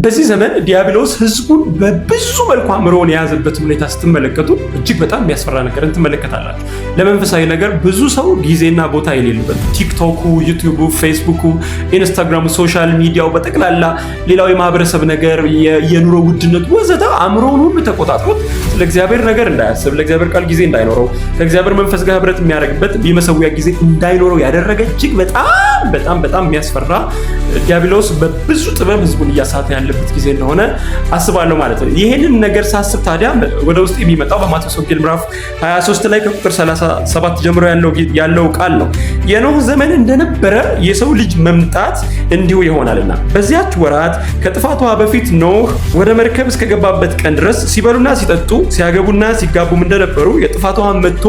በዚህ ዘመን ዲያብሎስ ህዝቡን በብዙ መልኩ አምሮውን የያዘበት ሁኔታ ስትመለከቱ እጅግ በጣም የሚያስፈራ ነገርን ትመለከታላችሁ። ለመንፈሳዊ ነገር ብዙ ሰው ጊዜና ቦታ የሌለበት ቲክቶኩ፣ ዩቲዩቡ፣ ፌስቡኩ፣ ኢንስታግራሙ፣ ሶሻል ሚዲያው በጠቅላላ ሌላው የማህበረሰብ ነገር፣ የኑሮ ውድነት ወዘተ አምሮውን ሁሉ ተቆጣጥሮት ስለ እግዚአብሔር ነገር እንዳያስብ፣ ለእግዚአብሔር ቃል ጊዜ እንዳይኖረው፣ ከእግዚአብሔር መንፈስ ጋር ህብረት የሚያደርግበት የመሰዊያ ጊዜ እንዳይኖረው ያደረገ እጅግ በጣም የሚያስፈራ ዲያብሎስ በብዙ ጥበብ ህዝቡን እያሳተ ያለበት ጊዜ እንደሆነ አስባለሁ ማለት ነው። ይሄንን ነገር ሳስብ ታዲያ ወደ ውስጥ የሚመጣው በማቴዎስ ወንጌል ምዕራፍ 23 ላይ ከቁጥር 37 ጀምሮ ያለው ቃል ነው። የኖህ ዘመን እንደነበረ የሰው ልጅ መምጣት እንዲሁ ይሆናልና በዚያች ወራት ከጥፋት ውሃ በፊት ኖህ ወደ መርከብ እስከገባበት ቀን ድረስ ሲበሉና ሲጠጡ ሲያገቡና ሲጋቡም እንደነበሩ የጥፋት ውሃ መጥቶ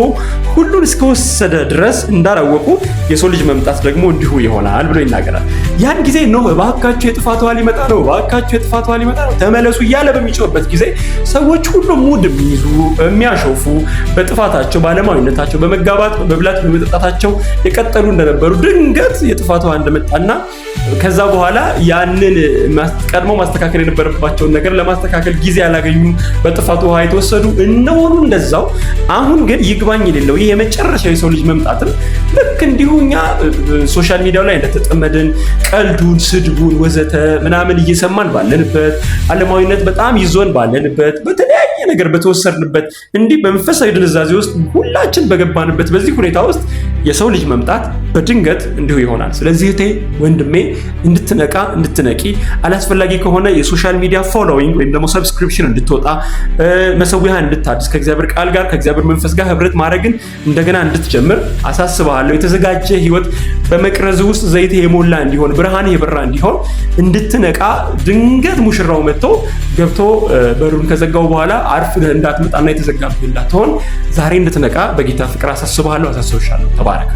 ሁሉን እስከወሰደ ድረስ እንዳላወቁ የሰው ልጅ መምጣት ደግሞ እንዲሁ ይሆናል ብሎ ይናገራል። ያን ጊዜ ኖህ እባካችሁ የጥፋት ውሃ ሊመጣ ነው፣ እባካችሁ የጥፋት ውሃ ሊመጣ ነው ተመለሱ እያለ በሚጮህበት ጊዜ ሰዎች ሁሉ ሙድ የሚይዙ የሚያሾፉ፣ በጥፋታቸው ባለማዊነታቸው፣ በመጋባት በመብላት በመጠጣታቸው የቀጠሉ እንደነበሩ ድንገት የጥፋት ውሃ እንደመጣና ከዛ በኋላ ያንን ቀድሞ ማስተካከል የነበረባቸውን ነገር ለማስተካከል ጊዜ ያላገኙ በጥፋት ውሃ የተወሰዱ እነሆኑ እንደዛው አሁን ግን ይግባኝ የሌለው ይህ የመጨረሻው የሰው ልጅ መምጣትም ልክ እንዲሁ እኛ ሶሻል ሚዲያው ላይ እንደተጠመድን ቀልዱን፣ ስድቡን ወዘተ ምናምን እየሰማን ባለንበት ዓለማዊነት በጣም ይዞን ባለንበት በተለያየ ነገር በተወሰድንበት እንዲህ በመንፈሳዊ ድንዛዜ ውስጥ ሁላችን በገባንበት በዚህ ሁኔታ ውስጥ የሰው ልጅ መምጣት በድንገት እንዲሁ ይሆናል። ስለዚህ እህቴ ወንድሜ እንድትነቃ እንድትነቂ አላስፈላጊ ከሆነ የሶሻል ሚዲያ ፎሎዊንግ ወይም ደግሞ ሰብስክሪፕሽን እንድትወጣ መሰዊያ እንድታድስ ከእግዚአብሔር ቃል ጋር ከእግዚአብሔር መንፈስ ጋር ህብረት ማድረግን እንደገና እንድትጀምር አሳስብሃለሁ። የተዘጋጀ ህይወት በመቅረዝ ውስጥ ዘይት የሞላ እንዲሆን ብርሃን የበራ እንዲሆን እንድትነቃ ድንገት ሙሽራው መጥቶ ገብቶ በሩን ከዘጋው በኋላ አርፍህ እንዳትመጣና የተዘጋብህ እንዳትሆን ዛሬ እንድትነቃ በጌታ ፍቅር አሳስብሃለሁ፣ አሳስብሻለሁ። ተባረክ።